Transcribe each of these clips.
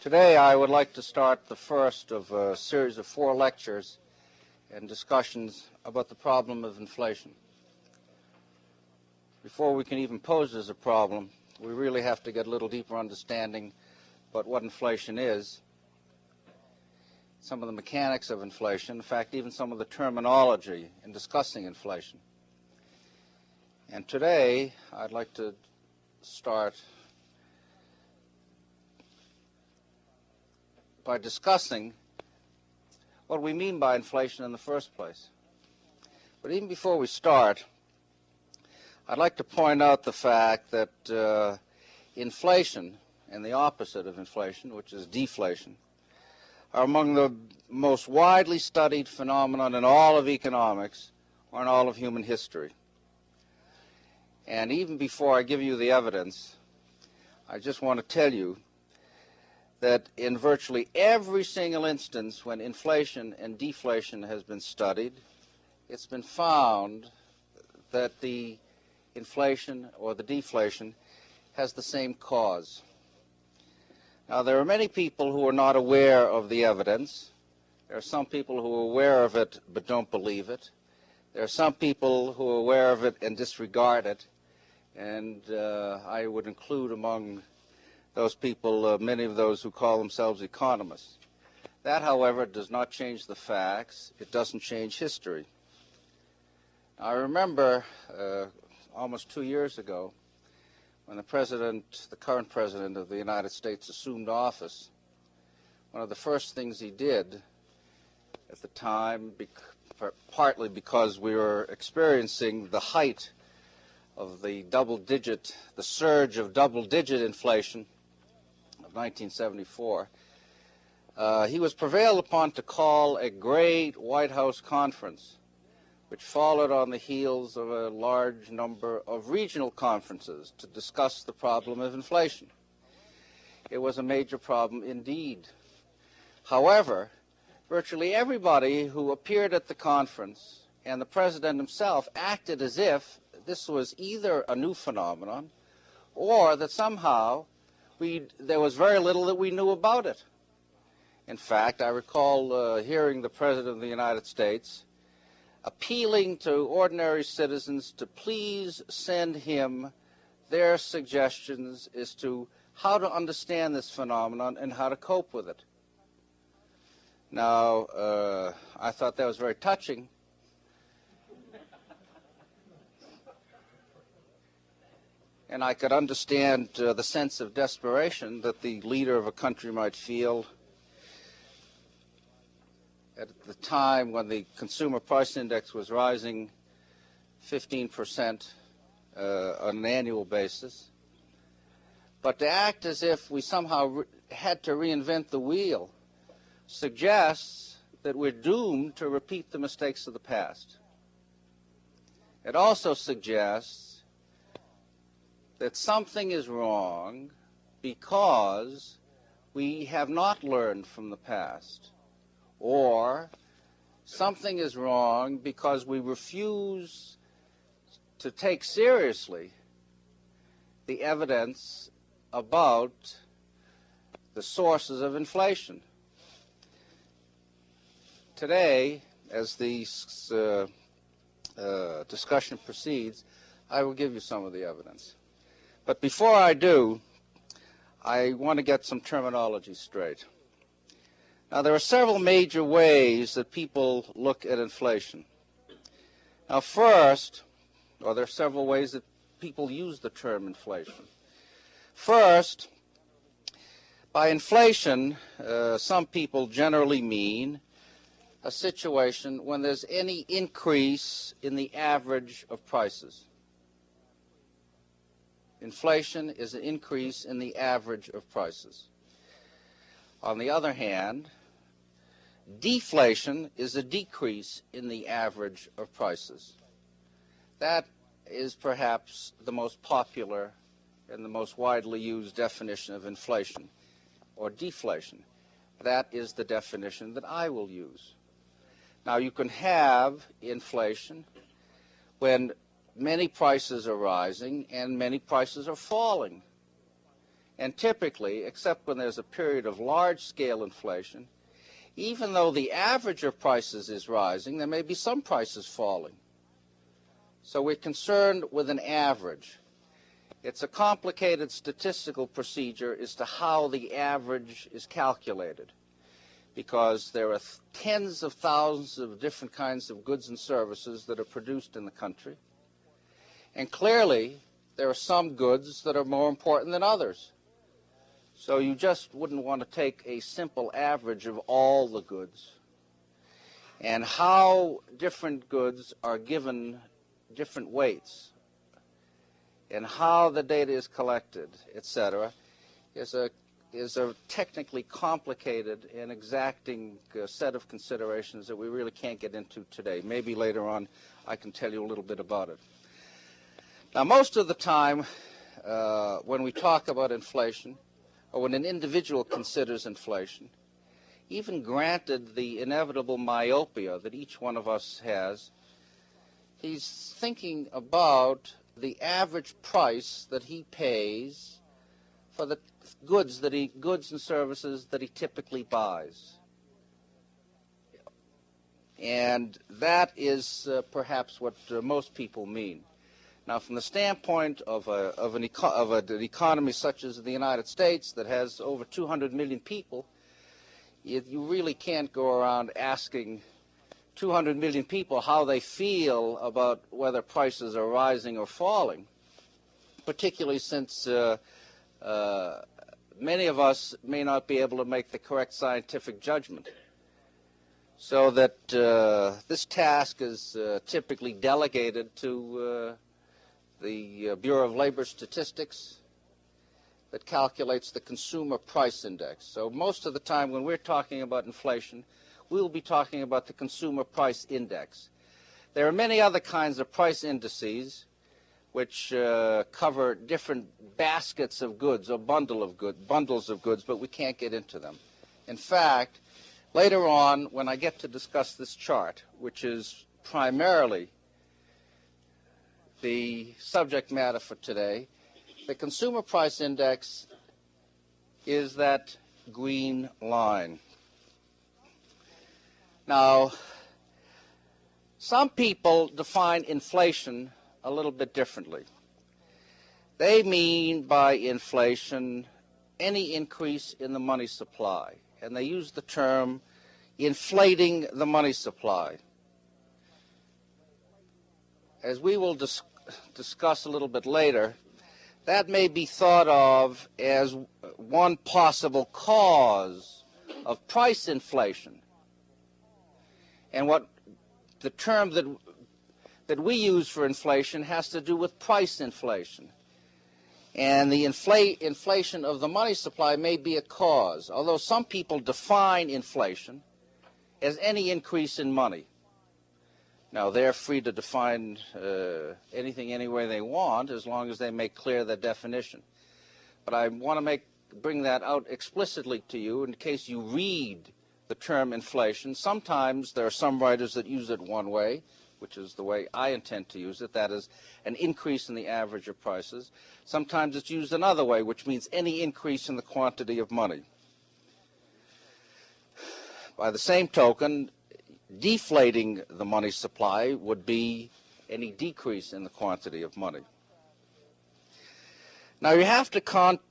Today I would like to start the first of a series of 4 lectures and discussions about the problem of inflation. Before we can even pose as a problem, we really have to get a little deeper understanding about what inflation is, some of the mechanics of inflation, in fact even some of the terminology in discussing inflation. And today I'd like to start by discussing what we mean by inflation in the first place. But even before we start, I'd like to point out the fact that inflation and the opposite of inflation, which is deflation, are among the most widely studied phenomenon in all of economics or in all of human history. And even before I give you the evidence, I just want to tell you that in virtually every single instance when inflation and deflation has been studied, it's been found that the inflation or the deflation has the same cause. Now, there are many people who are not aware of the evidence. There are some people who are aware of it but don't believe it. There are some people who are aware of it and disregard it, and I would include among those people, many of those who call themselves economists. That, however, does not change the facts. It doesn't change history. I remember almost 2 years ago when the current president of the United States assumed office, one of the first things he did at the time, partly because we were experiencing the height of the surge of double-digit inflation of 1974, he was prevailed upon to call a great White House conference, which followed on the heels of a large number of regional conferences to discuss the problem of inflation. It was a major problem indeed. However, virtually everybody who appeared at the conference and the president himself acted as if this was either a new phenomenon or that somehow there was very little that we knew about it. In fact, I recall hearing the President of the United States appealing to ordinary citizens to please send him their suggestions as to how to understand this phenomenon and how to cope with it. Now, I thought that was very touching. And I could understand the sense of desperation that the leader of a country might feel at the time when the consumer price index was rising 15% on an annual basis. But to act as if we somehow had to reinvent the wheel suggests that we're doomed to repeat the mistakes of the past. It also suggests that something is wrong because we have not learned from the past, or something is wrong because we refuse to take seriously the evidence about the sources of inflation. Today, as the discussion proceeds, I will give you some of the evidence. But before I do, I want to get some terminology straight. Now, there are several major ways that people look at inflation. Now, first, there are several ways that people use the term inflation. First, by inflation, some people generally mean a situation when there's any increase in the average of prices. Inflation is an increase in the average of prices. On the other hand, deflation is a decrease in the average of prices. That is perhaps the most popular and the most widely used definition of inflation or deflation. That is the definition that I will use. Now, you can have inflation when many prices are rising and many prices are falling. And typically, except when there's a period of large-scale inflation, even though the average of prices is rising, there may be some prices falling. So we're concerned with an average. It's a complicated statistical procedure as to how the average is calculated, because there are tens of thousands of different kinds of goods and services that are produced in the country. And clearly, there are some goods that are more important than others. So you just wouldn't want to take a simple average of all the goods. And how different goods are given different weights, and how the data is collected, etc., is a technically complicated and exacting set of considerations that we really can't get into today. Maybe later on I can tell you a little bit about it. Now, most of the time when we talk about inflation, or when an individual considers inflation, even granted the inevitable myopia that each one of us has, he's thinking about the average price that he pays for the goods and services that he typically buys. And that is perhaps what most people mean. Now, from the standpoint of an economy such as the United States that has over 200 million people, you really can't go around asking 200 million people how they feel about whether prices are rising or falling, particularly since many of us may not be able to make the correct scientific judgment. So that this task is typically delegated to the Bureau of Labor Statistics that calculates the Consumer Price Index. So most of the time when we're talking about inflation, we'll be talking about the Consumer Price Index. There are many other kinds of price indices which cover different baskets of goods or bundles of goods, but we can't get into them. In fact, later on, when I get to discuss this chart, which is primarily the subject matter for today, the Consumer Price Index is that green line. Now, some people define inflation a little bit differently. They mean by inflation any increase in the money supply, and they use the term inflating the money supply. As we will discuss a little bit later, that may be thought of as one possible cause of price inflation. And what the term that we use for inflation has to do with price inflation. And the inflation of the money supply may be a cause, although some people define inflation as any increase in money. Now, they're free to define anything any way they want as long as they make clear their definition. But I want to bring that out explicitly to you in case you read the term inflation. Sometimes there are some writers that use it one way, which is the way I intend to use it, that is an increase in the average of prices. Sometimes it's used another way, which means any increase in the quantity of money. By the same token, deflating the money supply would be any decrease in the quantity of money. Now, you have to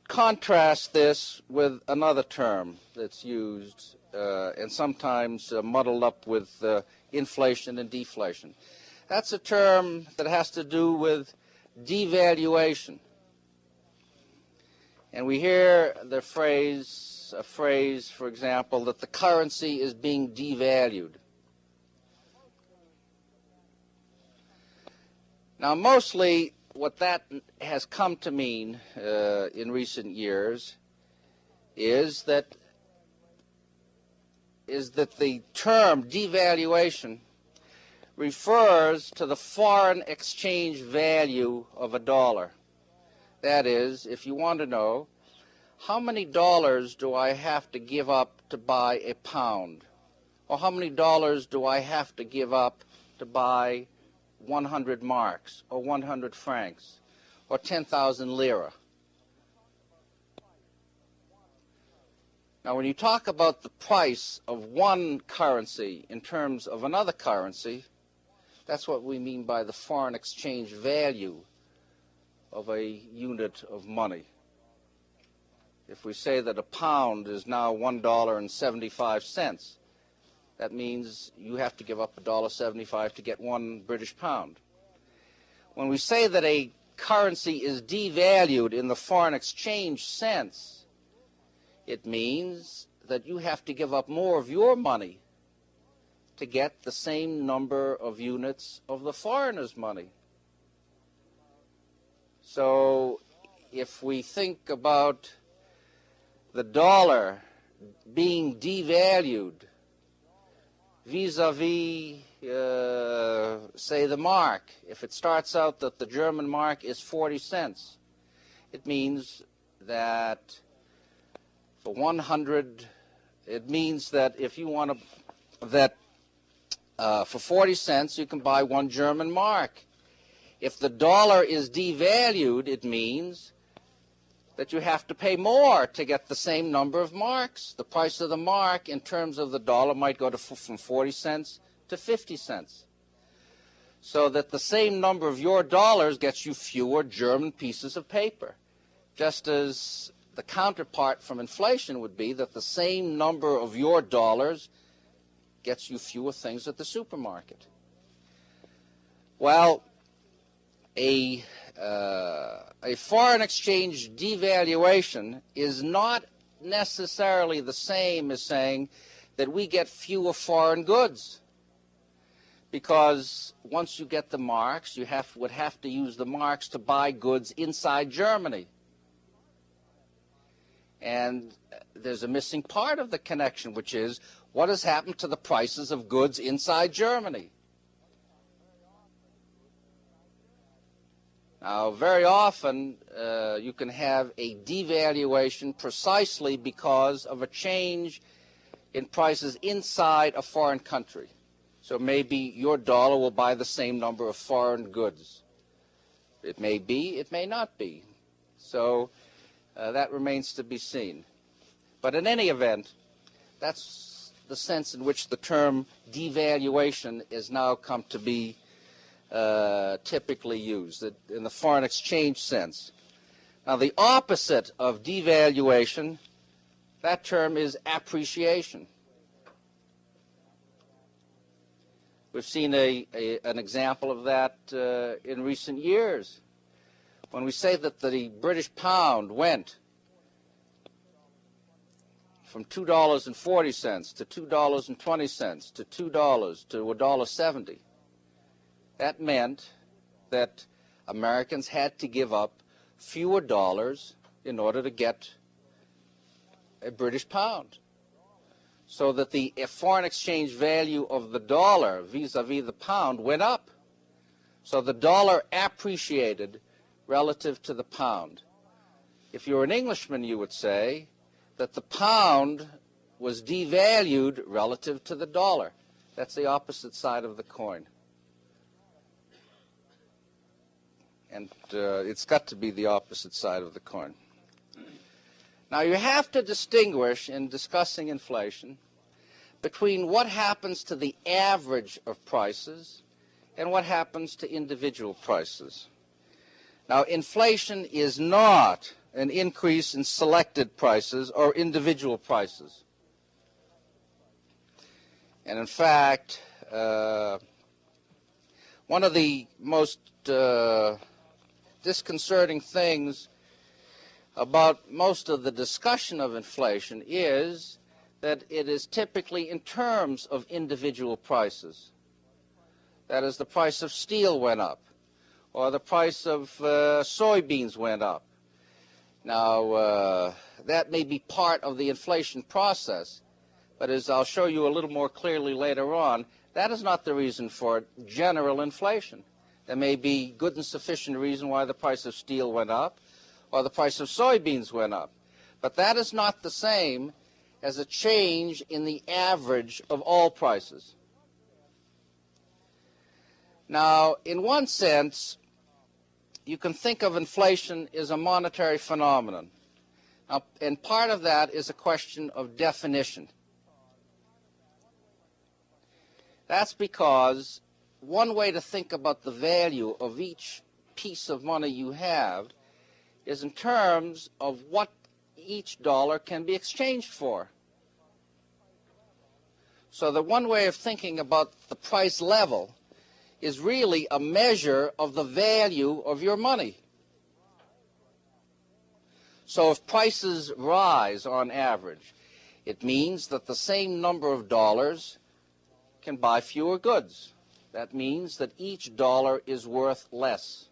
contrast this with another term that's used and sometimes muddled up with inflation and deflation. That's a term that has to do with devaluation. And we hear a phrase, for example, that the currency is being devalued. Now, mostly what that has come to mean in recent years is that the term devaluation refers to the foreign exchange value of a dollar. That is, if you want to know, how many dollars do I have to give up to buy a pound? Or how many dollars do I have to give up to buy 100 marks, or 100 francs, or 10,000 lira? Now, when you talk about the price of one currency in terms of another currency, that's what we mean by the foreign exchange value of a unit of money. If we say that a pound is now $1.75, that means you have to give up $1.75 to get 1 British pound. When we say that a currency is devalued in the foreign exchange sense, it means that you have to give up more of your money to get the same number of units of the foreigner's money. So if we think about the dollar being devalued vis-a-vis, say, the mark, if it starts out that the German mark is 40 cents, it means that for 100, it means that if you want to, that for 40 cents you can buy 1 German mark. If the dollar is devalued, it means that you have to pay more to get the same number of marks. The price of the mark in terms of the dollar might go from 40 cents to 50 cents. So that the same number of your dollars gets you fewer German pieces of paper. Just as the counterpart from inflation would be that the same number of your dollars gets you fewer things at the supermarket. Well, a foreign exchange devaluation is not necessarily the same as saying that we get fewer foreign goods, because once you get the marks, you would have to use the marks to buy goods inside Germany. And there's a missing part of the connection, which is what has happened to the prices of goods inside Germany. Now, very often you can have a devaluation precisely because of a change in prices inside a foreign country. So maybe your dollar will buy the same number of foreign goods. It may be, it may not be. So that remains to be seen. But in any event, that's the sense in which the term devaluation is now come to be typically used, in the foreign exchange sense. Now, the opposite of devaluation, that term is appreciation. We've seen an example of that in recent years. When we say that the British pound went from $2.40 to $2.20 to $2 to $1.70, that meant that Americans had to give up fewer dollars in order to get a British pound. So that the foreign exchange value of the dollar vis-a-vis the pound went up. So the dollar appreciated relative to the pound. If you're an Englishman, you would say that the pound was devalued relative to the dollar. That's the opposite side of the coin. And it's got to be the opposite side of the coin. Now, you have to distinguish in discussing inflation between what happens to the average of prices and what happens to individual prices. Now, inflation is not an increase in selected prices or individual prices. And in fact, one of the most disconcerting things about most of the discussion of inflation is that it is typically in terms of individual prices. That is, the price of steel went up, or the price of soybeans went up. Now, that may be part of the inflation process, but as I'll show you a little more clearly later on, that is not the reason for general inflation. There may be good and sufficient reason why the price of steel went up, or the price of soybeans went up. But that is not the same as a change in the average of all prices. Now, in one sense, you can think of inflation as a monetary phenomenon. And part of that is a question of definition. That's because one way to think about the value of each piece of money you have is in terms of what each dollar can be exchanged for. So that one way of thinking about the price level is really a measure of the value of your money. So if prices rise on average, it means that the same number of dollars can buy fewer goods. That means that each dollar is worth less.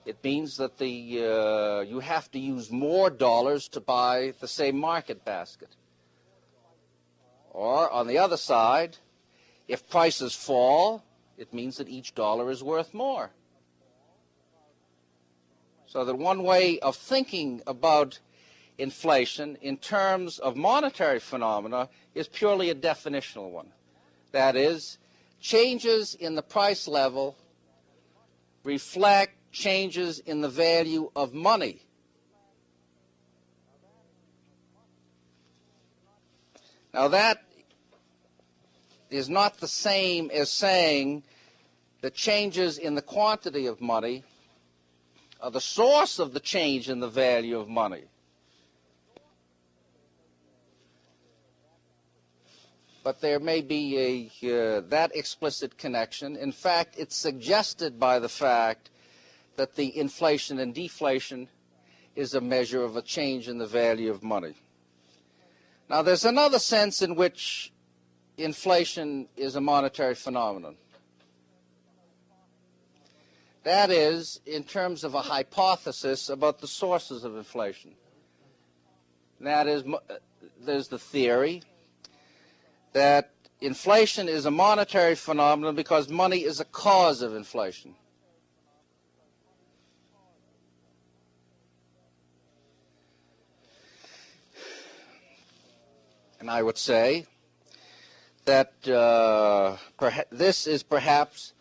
It means that you have to use more dollars to buy the same market basket. Or, on the other side, if prices fall, it means that each dollar is worth more. So that one way of thinking about inflation in terms of monetary phenomena is purely a definitional one. That is, changes in the price level reflect changes in the value of money. Now that is not the same as saying that changes in the quantity of money are the source of the change in the value of money. But there may be that explicit connection. In fact, it's suggested by the fact that the inflation and deflation is a measure of a change in the value of money. Now, there's another sense in which inflation is a monetary phenomenon. That is, in terms of a hypothesis about the sources of inflation. That is, there's the theory that inflation is a monetary phenomenon because money is a cause of inflation. And I would say that this is perhaps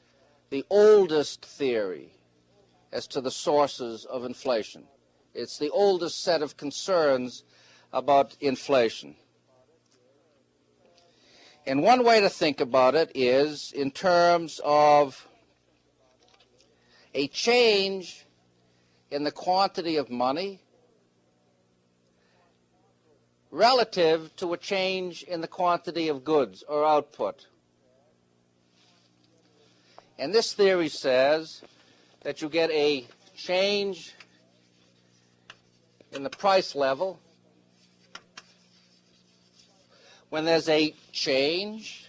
the oldest theory as to the sources of inflation. It's the oldest set of concerns about inflation. And one way to think about it is in terms of a change in the quantity of money relative to a change in the quantity of goods or output. And this theory says that you get a change in the price level when there's a change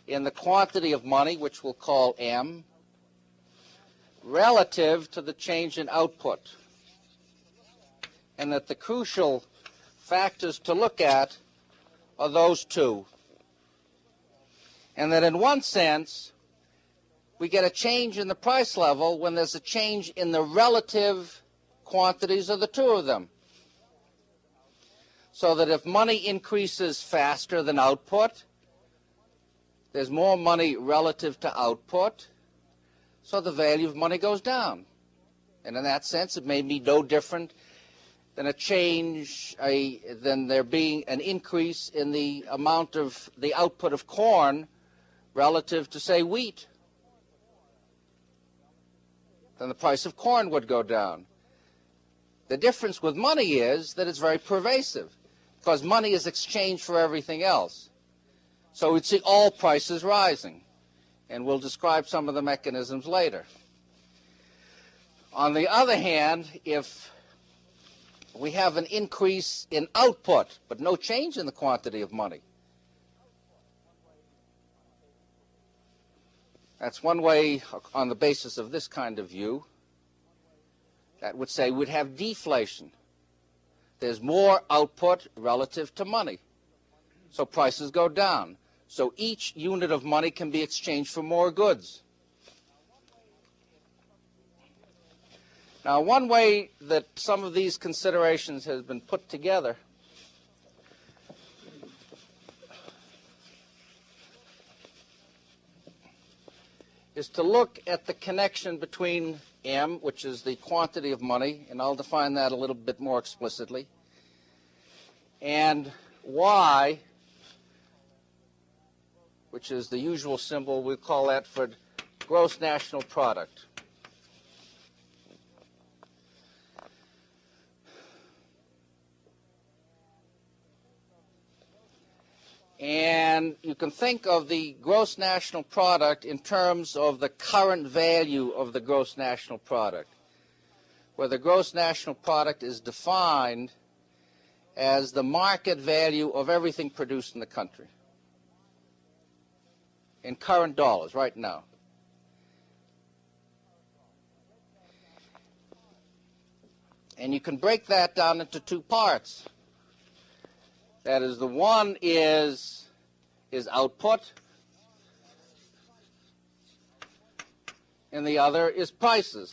in the quantity of money, which we'll call M, relative to the change in output. And that the crucial factors to look at are those two. And that in one sense, we get a change in the price level when there's a change in the relative quantities of the two of them. So that if money increases faster than output, there's more money relative to output, so the value of money goes down. And in that sense, it may be no different than a change, than there being an increase in the amount of the output of corn relative to, say, wheat. Then the price of corn would go down. The difference with money is that it's very pervasive, because money is exchanged for everything else. So we'd see all prices rising, and we'll describe some of the mechanisms later. On the other hand, if we have an increase in output, but no change in the quantity of money, that's one way on the basis of this kind of view that would say we'd have deflation. There's more output relative to money, so prices go down. So each unit of money can be exchanged for more goods. Now, one way that some of these considerations has been put together is to look at the connection between M, which is the quantity of money, and I'll define that a little bit more explicitly, and Y, which is the usual symbol, we'll call that for gross national product. And you can think of the gross national product in terms of the current value of the gross national product, where the gross national product is defined as the market value of everything produced in the country in current dollars right now. And you can break that down into two parts. That is, the one is output, and the other is prices.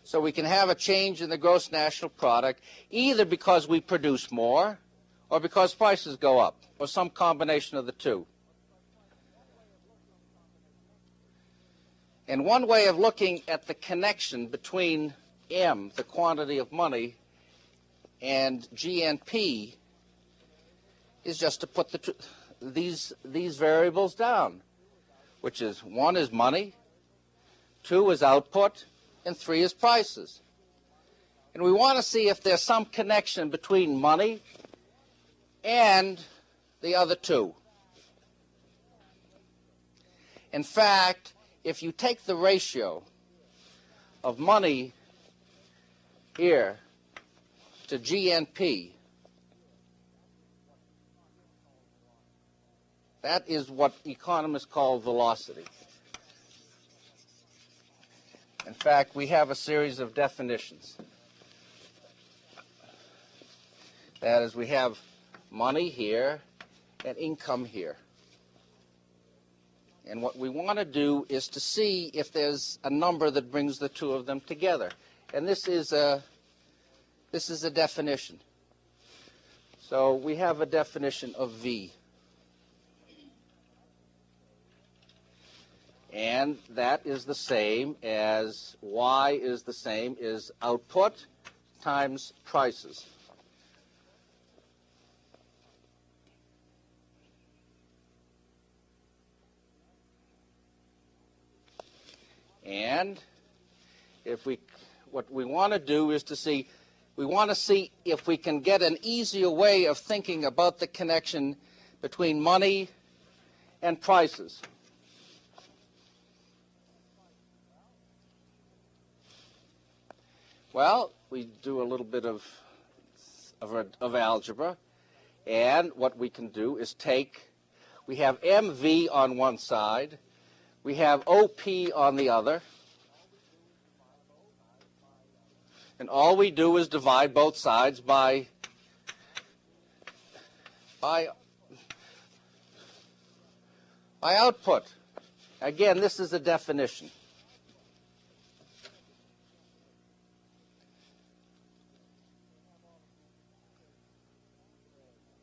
So we can have a change in the gross national product either because we produce more or because prices go up, or some combination of the two. And one way of looking at the connection between M, the quantity of money, and GNP is just to put these variables down, which is 1 is money, 2 is output, and 3 is prices. And we want to see if there's some connection between money and the other two. In fact, if you take the ratio of money here to GNP, that is what economists call velocity. In fact, we have a series of definitions. That is, we have money here and income here. And what we want to do is to see if there's a number that brings the two of them together. And this is a definition. So we have a definition of V. And that is the same as Y is the same as output times prices. And what we want to do is we want to see if we can get an easier way of thinking about the connection between money and prices. Well, we do a little bit of algebra, and what we can do is we have MV on one side, we have OP on the other, and all we do is divide both sides by output. Again, this is a definition.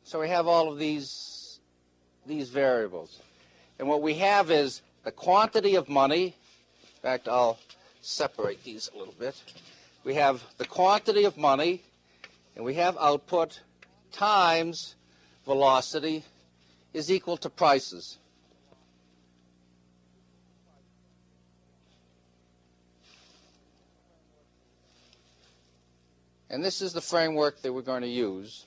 So we have all of these variables. And what we have is the quantity of money. In fact, I'll separate these a little bit. We have the quantity of money, and we have output times velocity is equal to prices. And this is the framework that we're going to use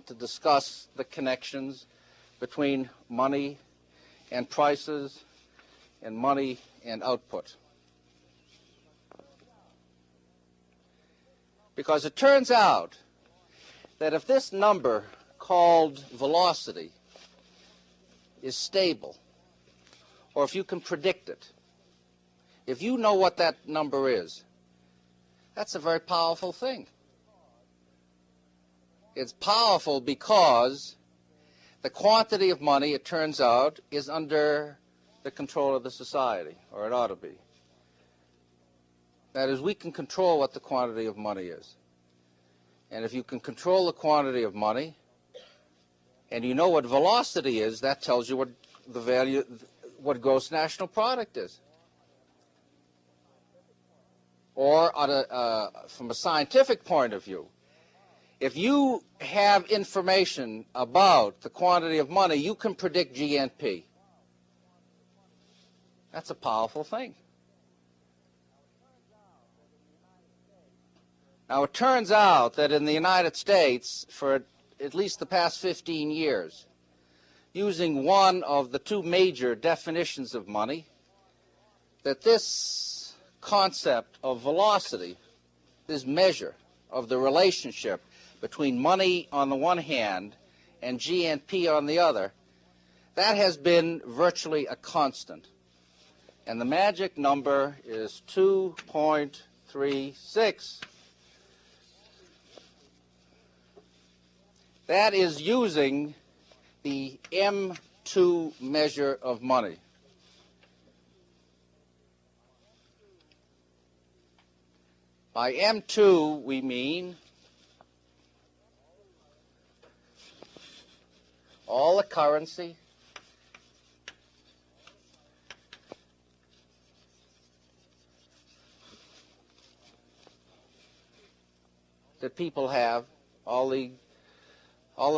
to discuss the connections between money and prices and money and output. Because it turns out that if this number called velocity is stable, or if you can predict it, if you know what that number is, that's a very powerful thing. It's powerful because the quantity of money, it turns out, is under the control of the society, or it ought to be. That is, we can control what the quantity of money is. And if you can control the quantity of money, and you know what velocity is, that tells you what the value, what gross national product is. Or from a scientific point of view, if you have information about the quantity of money, you can predict GNP. That's a powerful thing. Now, it turns out that in the United States, for at least the past 15 years, using one of the two major definitions of money, that this concept of velocity, this measure of the relationship between money on the one hand and GNP on the other, that has been virtually a constant. And the magic number is 2.36. That is using the M2 measure of money. By M2, we mean all the currency that people have, all the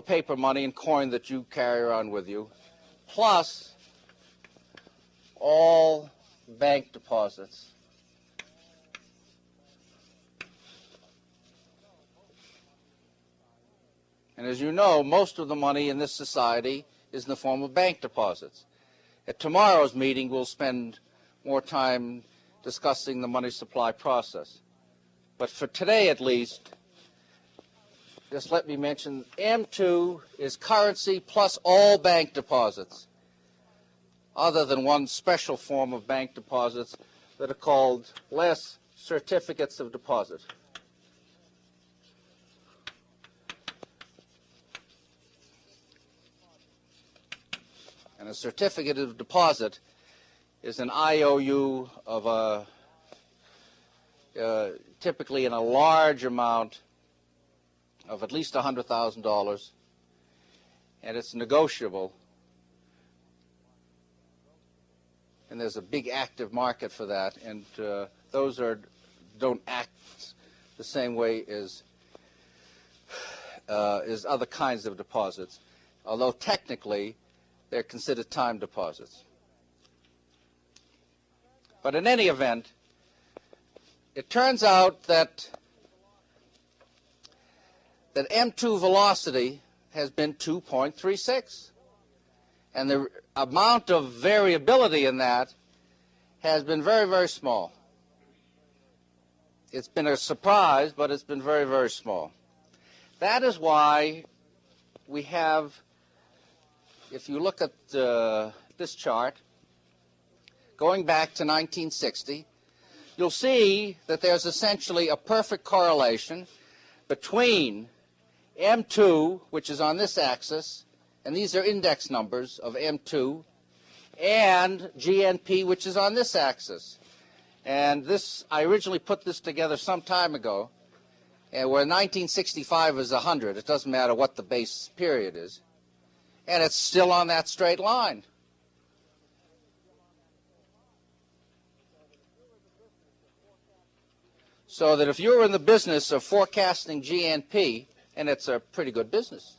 paper money and coin that you carry around with you, plus all bank deposits. And as you know, most of the money in this society is in the form of bank deposits. At tomorrow's meeting, we'll spend more time discussing the money supply process. But for today, at least, just let me mention M2 is currency plus all bank deposits, other than one special form of bank deposits that are called less certificates of deposit. And a certificate of deposit is an IOU of typically in a large amount of at least $100,000, and it's negotiable. And there's a big active market for that, and those don't act the same way as other kinds of deposits, although technically they're considered time deposits. But in any event, it turns out that M2 velocity has been 2.36. And the amount of variability in that has been very, very small. It's been a surprise, but it's been very, very small. That is why we have, if you look at this chart, going back to 1960, you'll see that there's essentially a perfect correlation between M2, which is on this axis, and these are index numbers of M2, and GNP, which is on this axis. And this, I originally put this together some time ago, and where 1965 is 100, it doesn't matter what the base period is, and it's still on that straight line. So that if you're in the business of forecasting GNP, and it's a pretty good business,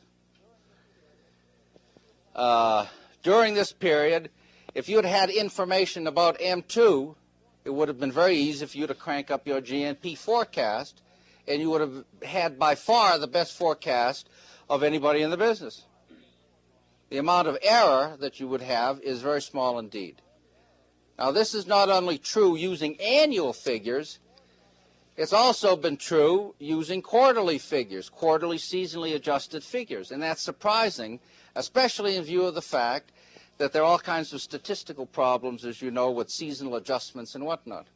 during this period, if you had had information about M2, it would have been very easy for you to crank up your GNP forecast, and you would have had by far the best forecast of anybody in the business. The amount of error that you would have is very small indeed. Now, this is not only true using annual figures, it's also been true using quarterly figures, quarterly seasonally adjusted figures. And that's surprising, especially in view of the fact that there are all kinds of statistical problems, as you know, with seasonal adjustments and whatnot.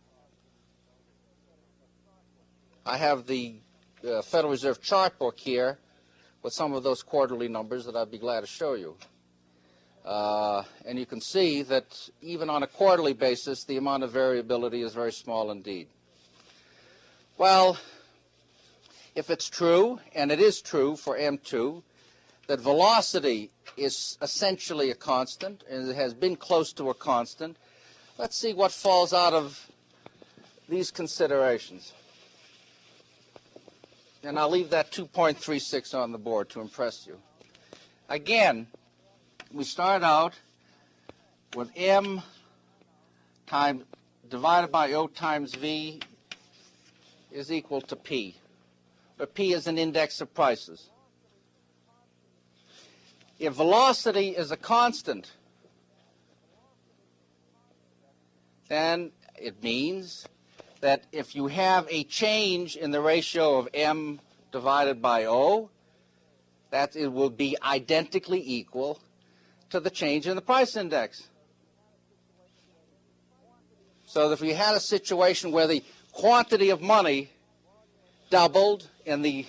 I have the Federal Reserve chart book here with some of those quarterly numbers that I'd be glad to show you. And you can see that even on a quarterly basis, the amount of variability is very small indeed. Well, if it's true, and it is true for M2, that velocity is essentially a constant, and it has been close to a constant, let's see what falls out of these considerations. And I'll leave that 2.36 on the board to impress you. Again, we start out with M divided by O times V is equal to P, where P is an index of prices. If velocity is a constant, then it means that if you have a change in the ratio of M divided by O, that it will be identically equal to the change in the price index. So if we had a situation where the quantity of money doubled and the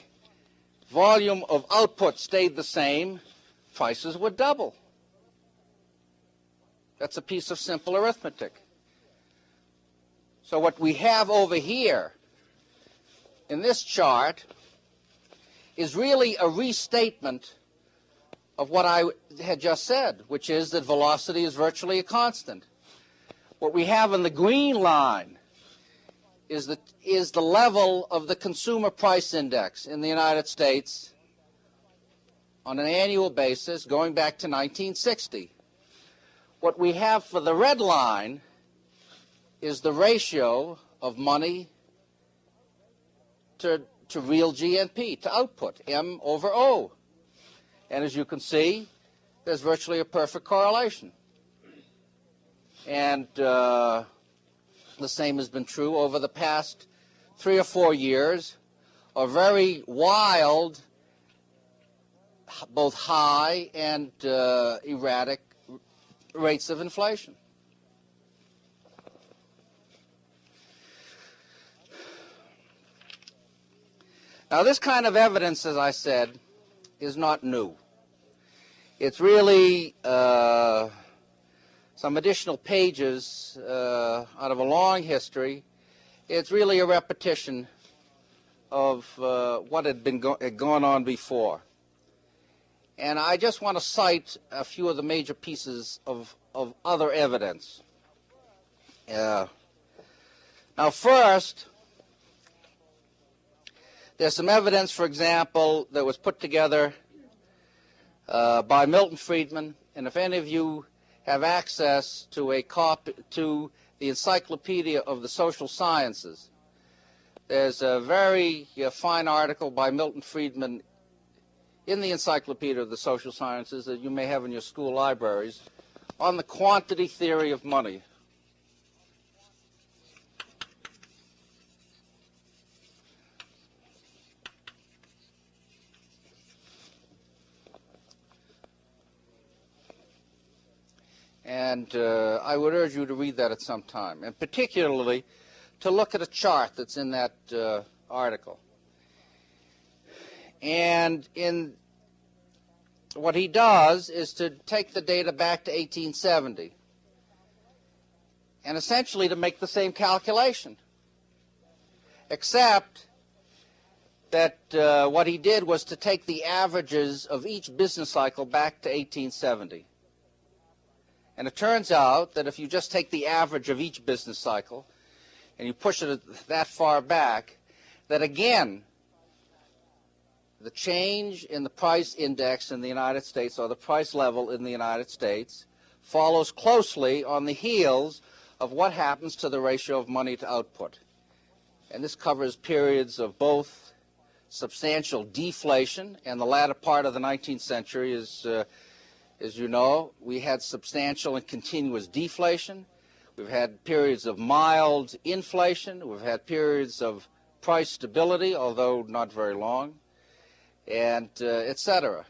volume of output stayed the same, prices would double. That's a piece of simple arithmetic. So what we have over here in this chart is really a restatement of what I had just said, which is that velocity is virtually a constant. What we have in the green line is the level of the consumer price index in the United States on an annual basis going back to 1960. What we have for the red line is the ratio of money to real GNP, to output, M over O. And as you can see, there's virtually a perfect correlation. And the same has been true over the past 3 or 4 years of very wild, both high and erratic rates of inflation. Now, this kind of evidence, as I said, is not new. It's really some additional pages out of a long history. It's really a repetition of what had been gone on before. And I just want to cite a few of the major pieces of other evidence. Now, first, there's some evidence, for example, that was put together by Milton Friedman, and if any of you have access to a copy to the Encyclopedia of the Social Sciences, there's a very fine article by Milton Friedman in the Encyclopedia of the Social Sciences that you may have in your school libraries on the quantity theory of money. And I would urge you to read that at some time, and particularly to look at a chart that's in that article. And in what he does is to take the data back to 1870 and essentially to make the same calculation, except that what he did was to take the averages of each business cycle back to 1870. And it turns out that if you just take the average of each business cycle and you push it that far back, that again, the change in the price index in the United States, or the price level in the United States, follows closely on the heels of what happens to the ratio of money to output. And this covers periods of both substantial deflation, and the latter part of the 19th century is as you know, we had substantial and continuous deflation. We've had periods of mild inflation. We've had periods of price stability, although not very long, and et cetera.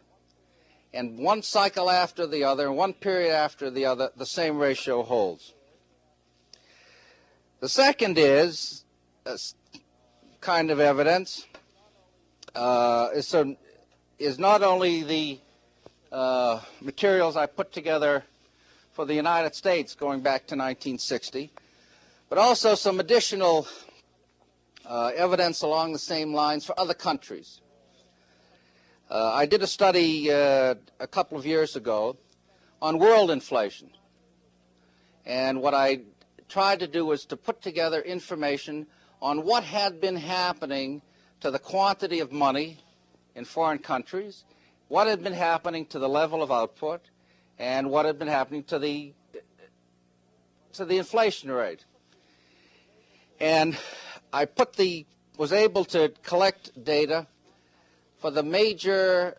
And one cycle after the other, and one period after the other, the same ratio holds. The second is a kind of evidence is not only the materials I put together for the United States going back to 1960, but also some additional evidence along the same lines for other countries. I did a study a couple of years ago on world inflation. And what I tried to do was to put together information on what had been happening to the quantity of money in foreign countries, what had been happening to the level of output, and what had been happening to the inflation rate. And I was able to collect data for the major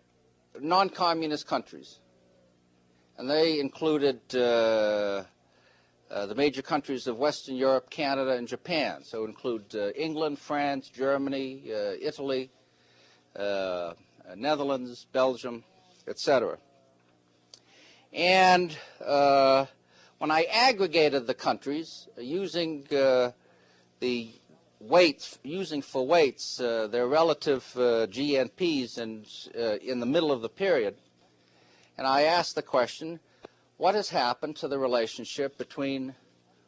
non-communist countries. And they included the major countries of Western Europe, Canada, and Japan. So include England, France, Germany, Italy, Netherlands, Belgium, etc. And when I aggregated the countries using the weights, their relative GNPs in the middle of the period, and I asked the question, what has happened to the relationship between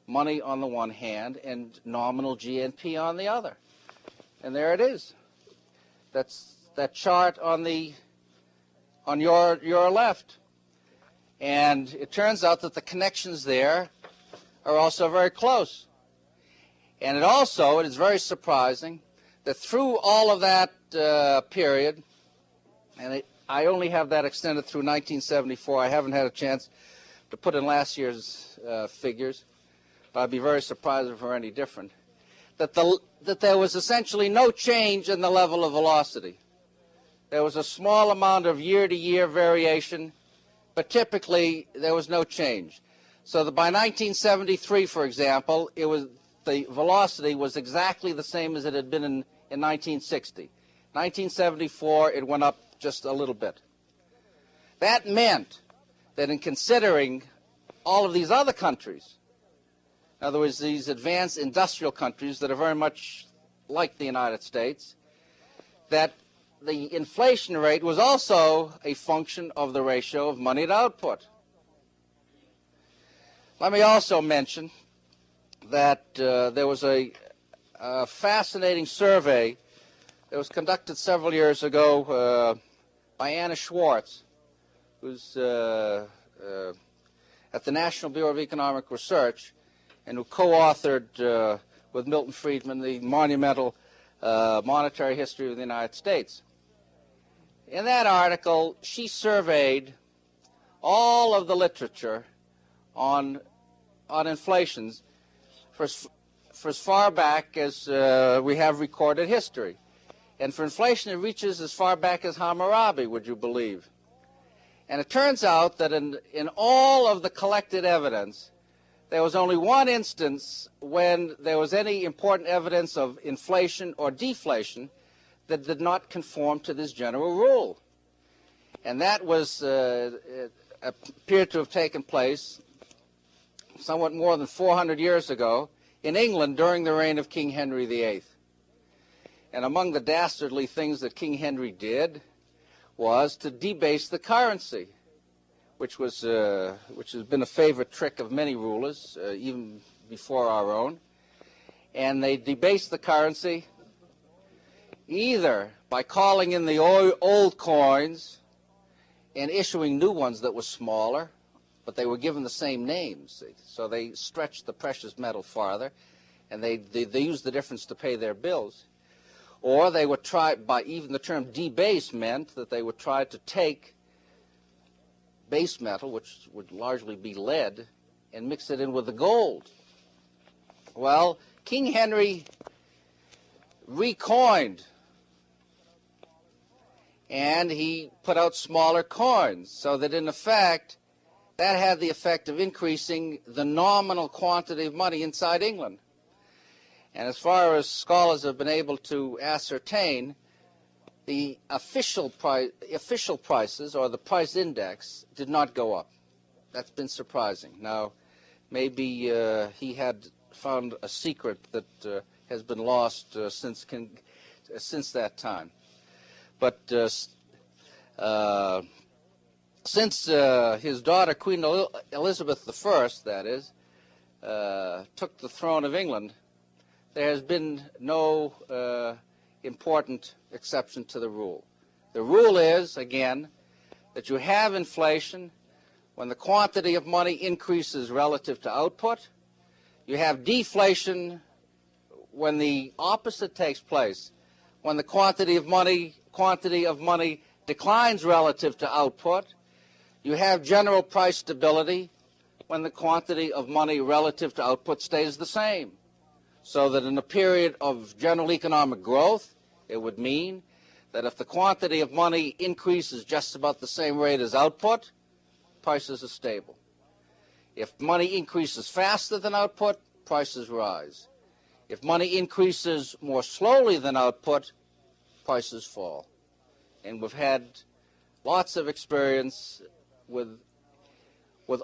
money on the one hand and nominal GNP on the other? And there it is. That's that chart on your left. And it turns out that the connections there are also very close. And it is very surprising that through all of that period, and I only have that extended through 1974. I haven't had a chance to put in last year's figures, but I'd be very surprised if we're any different, that there was essentially no change in the level of velocity. There was a small amount of year-to-year variation, but typically there was no change. So that by 1973, for example, the velocity was exactly the same as it had been in 1960. 1974, it went up just a little bit. That meant that in considering all of these other countries, in other words, these advanced industrial countries that are very much like the United States, that the inflation rate was also a function of the ratio of money to output. Let me also mention that there was a fascinating survey that was conducted several years ago by Anna Schwartz, who's at the National Bureau of Economic Research and who co-authored with Milton Friedman the monumental Monetary History of the United States. In that article, she surveyed all of the literature on inflations for as far back as we have recorded history. And for inflation, it reaches as far back as Hammurabi, would you believe? And it turns out that in all of the collected evidence, there was only one instance when there was any important evidence of inflation or deflation that did not conform to this general rule. And that was appeared to have taken place somewhat more than 400 years ago in England during the reign of King Henry VIII. And among the dastardly things that King Henry did was to debase the currency, which has been a favorite trick of many rulers, even before our own. And they debased the currency either by calling in the old coins and issuing new ones that were smaller, but they were given the same names. So they stretched the precious metal farther, and they used the difference to pay their bills. Or they would try, by even the term debase meant that they would try to take base metal, which would largely be lead, and mix it in with the gold. Well, King Henry recoined, and he put out smaller coins, so that in effect, that had the effect of increasing the nominal quantity of money inside England. And as far as scholars have been able to ascertain, the official prices, or the price index, did not go up. That's been surprising. Now, maybe he had found a secret that has been lost since that time. But since his daughter, Queen Elizabeth I, that is, took the throne of England, there has been no important exception to the rule. The rule is, again, that you have inflation when the quantity of money increases relative to output. You have deflation when the opposite takes place, when the quantity of money declines relative to output. You have general price stability when the quantity of money relative to output stays the same. So that in a period of general economic growth, it would mean that if the quantity of money increases just about the same rate as output, prices are stable. If money increases faster than output, prices rise. If money increases more slowly than output, prices fall. And we've had lots of experience with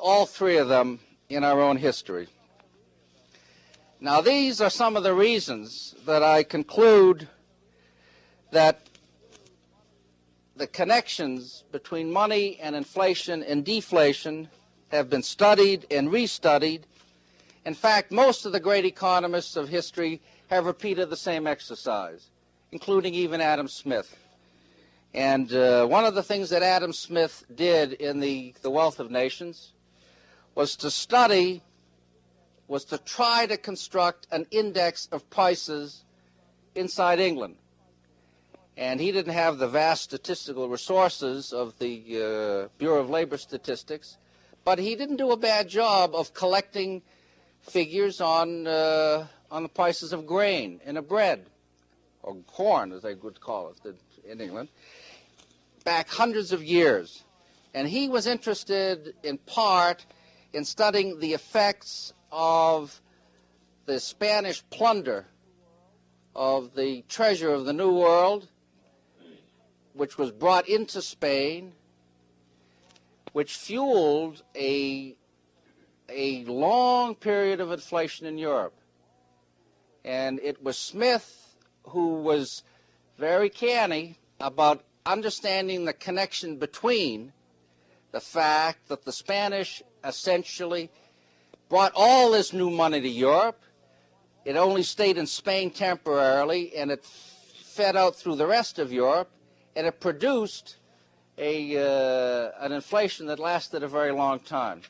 all three of them in our own history. Now, these are some of the reasons that I conclude that the connections between money and inflation and deflation have been studied and restudied. In fact, most of the great economists of history have repeated the same exercise, including even Adam Smith. And one of the things that Adam Smith did in the Wealth of Nations was to try to construct an index of prices inside England. And he didn't have the vast statistical resources of the Bureau of Labor Statistics, but he didn't do a bad job of collecting figures on the prices of grain and of bread, or corn, as they would call it in England, back hundreds of years. And he was interested in part in studying the effects of the Spanish plunder of the treasure of the New World, which was brought into Spain, which fueled a long period of inflation in Europe. And it was Smith who was very canny about understanding the connection between the fact that the Spanish essentially brought all this new money to Europe. It only stayed in Spain temporarily, and it fed out through the rest of Europe, and it produced an inflation that lasted a very long time.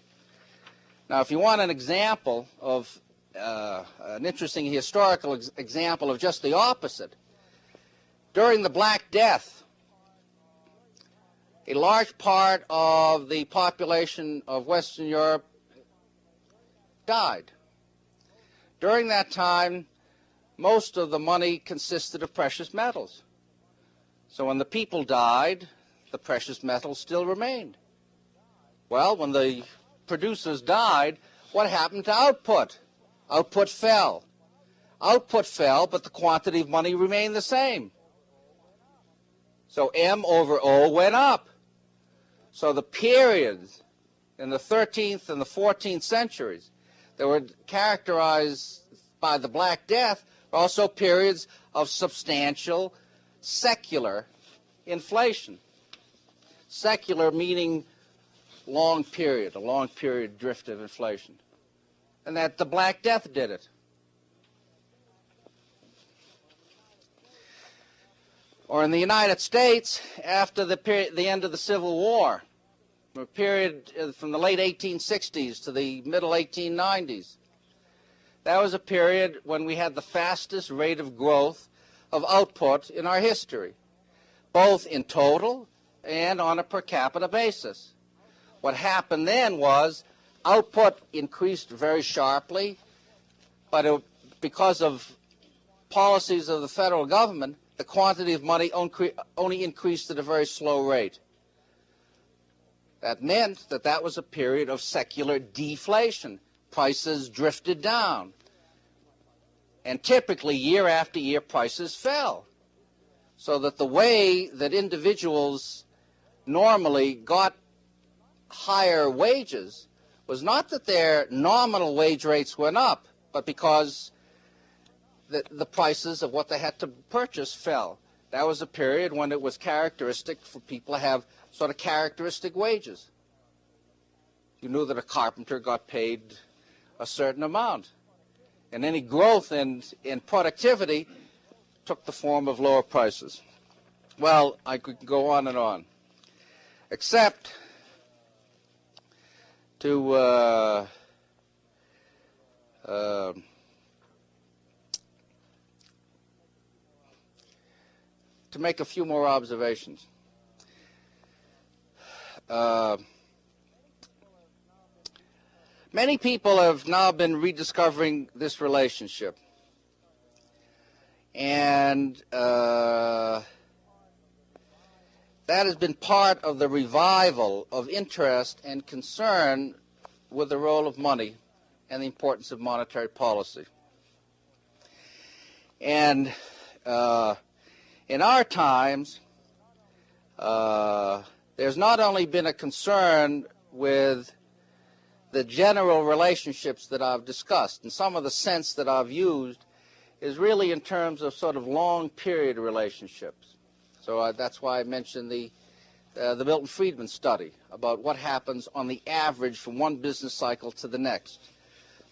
Now, if you want an example of an interesting historical example of just the opposite, during the Black Death, a large part of the population of Western Europe died. During that time, most of the money consisted of precious metals. So when the people died, the precious metals still remained. Well, when the producers died, what happened to output? Output fell. Output fell, but the quantity of money remained the same. So M over O went up. So the periods in the 13th and the 14th centuries that were characterized by the Black Death were also periods of substantial secular inflation. Secular meaning long period, a long period drift of inflation. And that the Black Death did it. Or in the United States, after the end of the Civil War, a period from the late 1860s to the middle 1890s, that was a period when we had the fastest rate of growth of output in our history, both in total and on a per capita basis. What happened then was output increased very sharply, but because of policies of the federal government, the quantity of money only increased at a very slow rate. That meant that that was a period of secular deflation. Prices drifted down. And typically, year after year, prices fell. So that the way that individuals normally got higher wages was not that their nominal wage rates went up, but because the prices of what they had to purchase fell. That was a period when it was characteristic for people to have sort of characteristic wages. You knew that a carpenter got paid a certain amount. And any growth in productivity took the form of lower prices. Well, I could go on and on, except to make a few more observations. Many people have now been rediscovering this relationship. And that has been part of the revival of interest and concern with the role of money and the importance of monetary policy. And in our times, there's not only been a concern with the general relationships that I've discussed, and some of the sense that I've used is really in terms of sort of long period relationships. So that's why I mentioned the Milton Friedman study about what happens on the average from one business cycle to the next.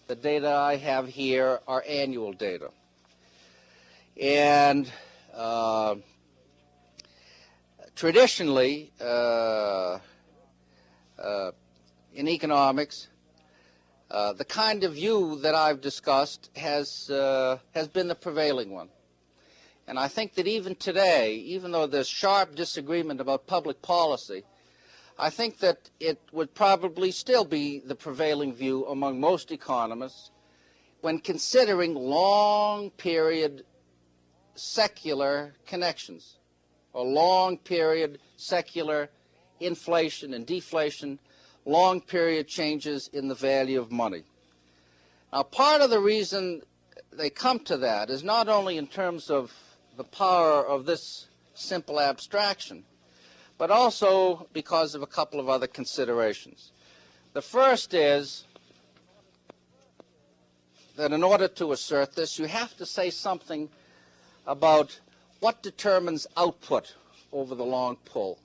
The data I have here are annual data. And traditionally, in economics, the kind of view that I've discussed has been the prevailing one. And I think that even today, even though there's sharp disagreement about public policy, I think that it would probably still be the prevailing view among most economists when considering long-period secular connections, or long-period secular inflation and deflation, long-period changes in the value of money. Now, part of the reason they come to that is not only in terms of the power of this simple abstraction, but also because of a couple of other considerations. The first is that in order to assert this, you have to say something about what determines output over the long pull.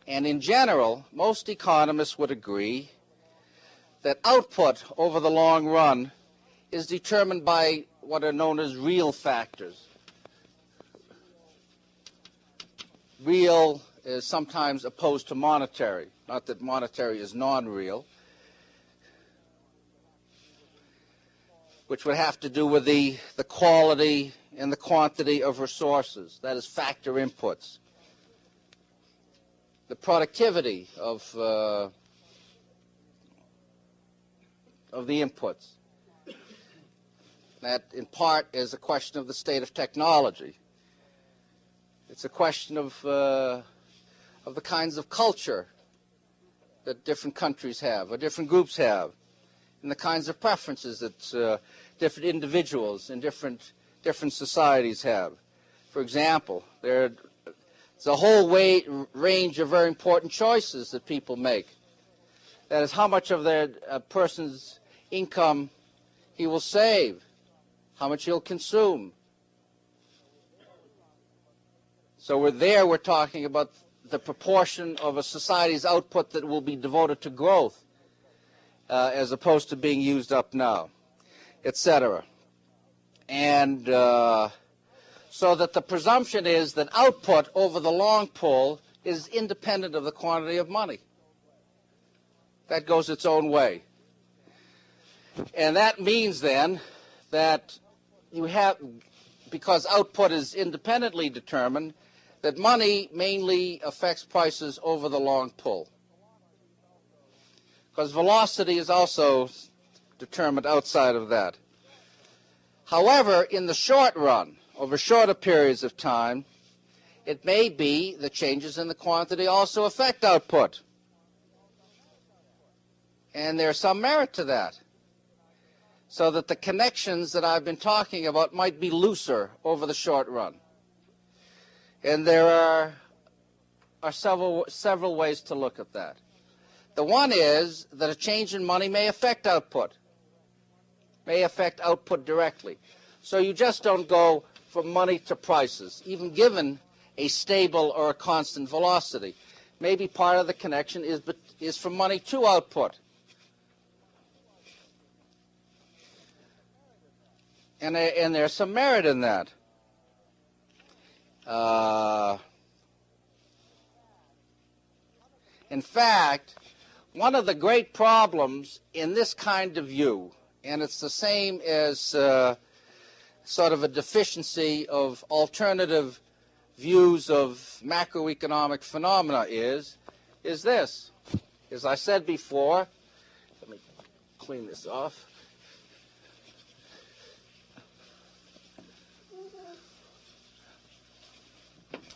And in general, most economists would agree that output over the long run is determined by what are known as real factors. Real is sometimes opposed to monetary, not that monetary is non-real, which would have to do with the quality and the quantity of resources, that is factor inputs. The productivity of the inputs. That, in part, is a question of the state of technology. It's a question of the kinds of culture that different countries have, or different groups have, and the kinds of preferences that different individuals in different societies have. For example, there's a whole range of very important choices that people make. That is, how much of their person's income he will save, how much he'll consume. So we're talking about the proportion of a society's output that will be devoted to growth as opposed to being used up now, etc. And so that the presumption is that output over the long pull is independent of the quantity of money. That goes its own way. And that means then that you have, because output is independently determined, that money mainly affects prices over the long pull. Because velocity is also determined outside of that. However, in the short run, over shorter periods of time, it may be that changes in the quantity also affect output. And there's some merit to that. So that the connections that I've been talking about might be looser over the short run. And there are several ways to look at that. The one is that a change in money may affect output, may affect output directly. So you just don't go from money to prices, even given a stable or a constant velocity. Maybe part of the connection is from money to output. And there's some merit in that. In fact, one of the great problems in this kind of view, and it's the same as sort of a deficiency of alternative views of macroeconomic phenomena, is this. As I said before, let me clean this off.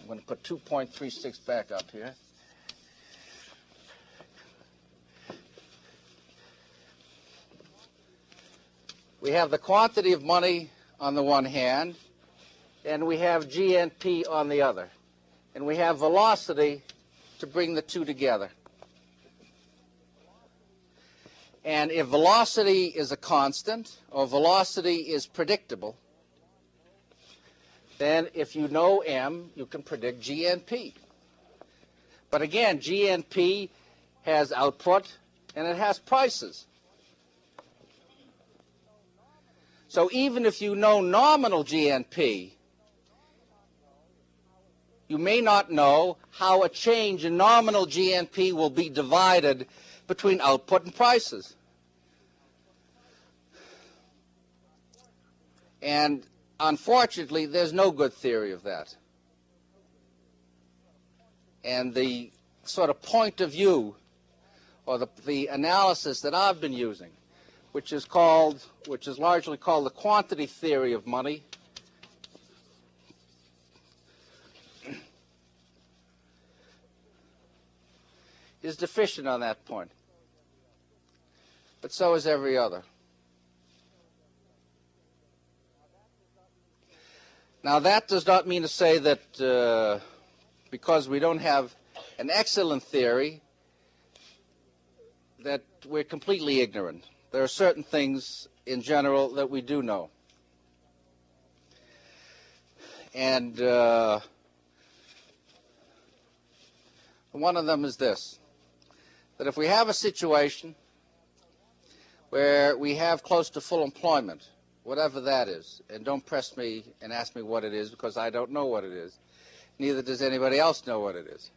I'm going to put 2.36 back up here. We have the quantity of money on the one hand, and we have GNP on the other. And we have velocity to bring the two together. And if velocity is a constant, or velocity is predictable, then if you know M, you can predict GNP. But again, GNP has output and it has prices. So even if you know nominal GNP, you may not know how a change in nominal GNP will be divided between output and prices. And unfortunately, there's no good theory of that. And the sort of point of view, or the analysis that I've been using, which is largely called the quantity theory of money, is deficient on that point. But so is every other. Now, that does not mean to say that because we don't have an excellent theory, that we're completely ignorant. There are certain things in general that we do know. And one of them is this, that if we have a situation where we have close to full employment, whatever that is, and don't press me and ask me what it is because I don't know what it is. Neither does anybody else know what it is.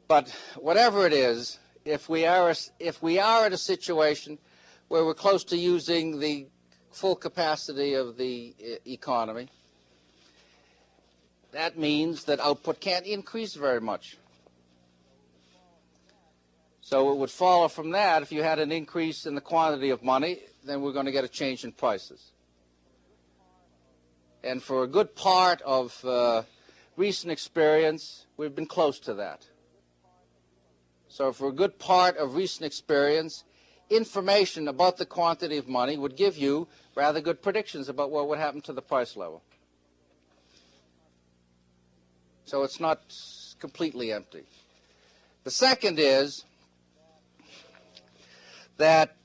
But whatever it is, if we are at a situation where we're close to using the full capacity of the economy, that means that output can't increase very much. So it would follow from that, if you had an increase in the quantity of money, then we're going to get a change in prices. And for a good part of recent experience, we've been close to that. So for a good part of recent experience, information about the quantity of money would give you rather good predictions about what would happen to the price level. So it's not completely empty. The second is that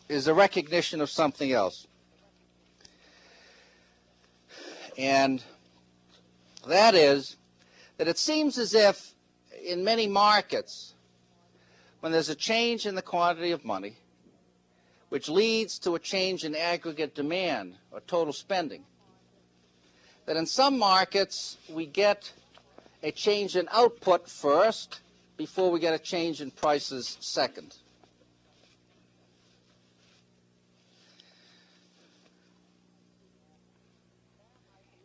is a recognition of something else. And that is that it seems as if in many markets, when there's a change in the quantity of money, which leads to a change in aggregate demand or total spending, that in some markets we get a change in output first before we get a change in prices second.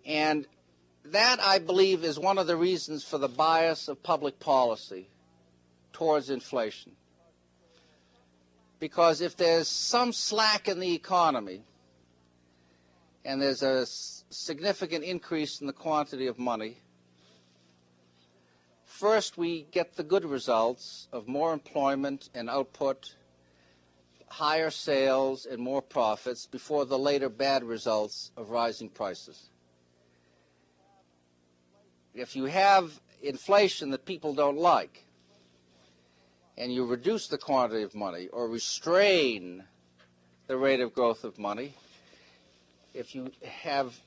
And that, I believe, is one of the reasons for the bias of public policy towards inflation. Because if there's some slack in the economy and there's a significant increase in the quantity of money, first we get the good results of more employment and output, higher sales and more profits before the later bad results of rising prices. If you have inflation that people don't like, and you reduce the quantity of money or restrain the rate of growth of money, if you have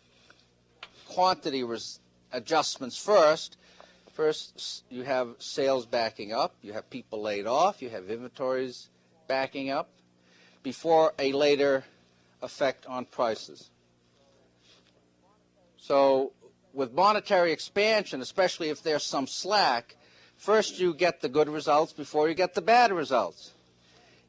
quantity adjustments first you have sales backing up, you have people laid off, you have inventories backing up, before a later effect on prices. So with monetary expansion, especially if there's some slack, first you get the good results before you get the bad results.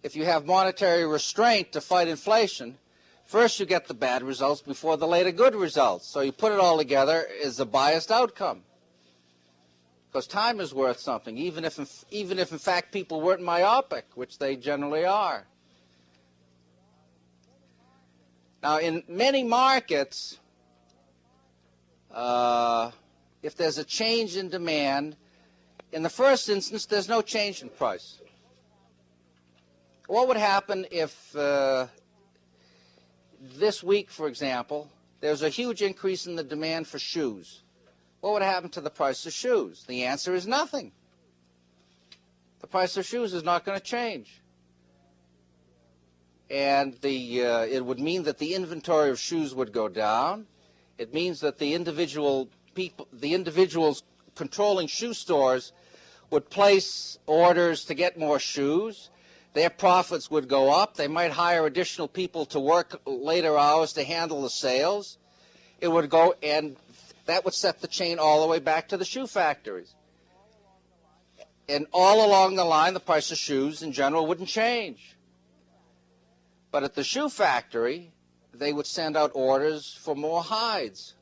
If you have monetary restraint to fight inflation, first you get the bad results before the later good results. So you put it all together as a biased outcome. Because time is worth something, even if in fact people weren't myopic, which they generally are. Now, in many markets, if there's a change in demand, in the first instance, there's no change in price. What would happen if this week, for example, there's a huge increase in the demand for shoes? What would happen to the price of shoes? The answer is nothing. The price of shoes is not going to change. And it would mean that the inventory of shoes would go down. It means that the individuals controlling shoe stores would place orders to get more shoes. Their profits would go up. They might hire additional people to work later hours to handle the sales. It would go, and that would set the chain all the way back to the shoe factories. And all along the line, the price of shoes in general wouldn't change. But at the shoe factory, they would send out orders for more hides.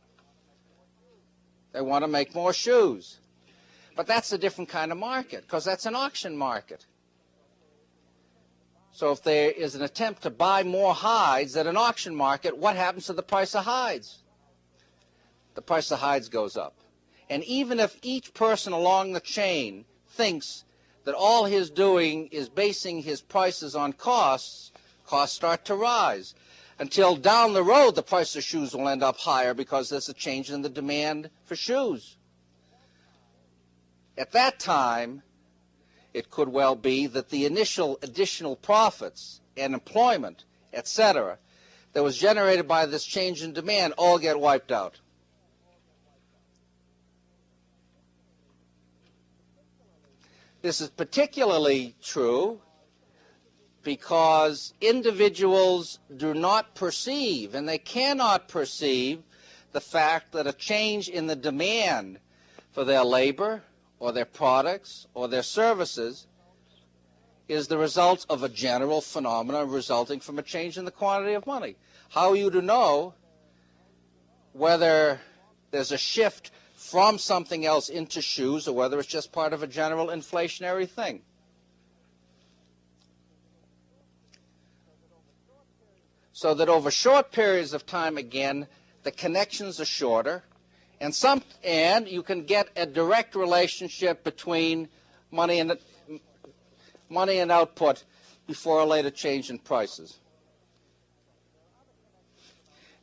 They want to make more shoes. But that's a different kind of market, because that's an auction market. So if there is an attempt to buy more hides at an auction market, what happens to the price of hides? The price of hides goes up. And even if each person along the chain thinks that all he's doing is basing his prices on costs, costs start to rise. Until down the road, the price of shoes will end up higher because there's a change in the demand for shoes. At that time, it could well be that the initial additional profits and employment, etc., that was generated by this change in demand all get wiped out. This is particularly true because individuals do not perceive, and they cannot perceive, the fact that a change in the demand for their labor or their products or their services is the result of a general phenomenon resulting from a change in the quantity of money. How are you to know whether there's a shift from something else into shoes or whether it's just part of a general inflationary thing? So that over short periods of time, again, the connections are shorter, and you can get a direct relationship between money and output before a later change in prices.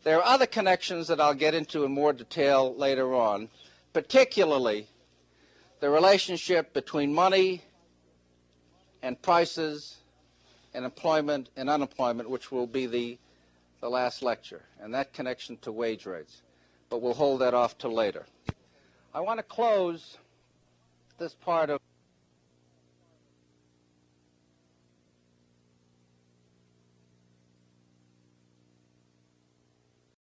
There are other connections that I'll get into in more detail later on, particularly the relationship between money and prices and employment and unemployment, which will be the last lecture, and that connection to wage rates. But we'll hold that off till later. I want to close this part of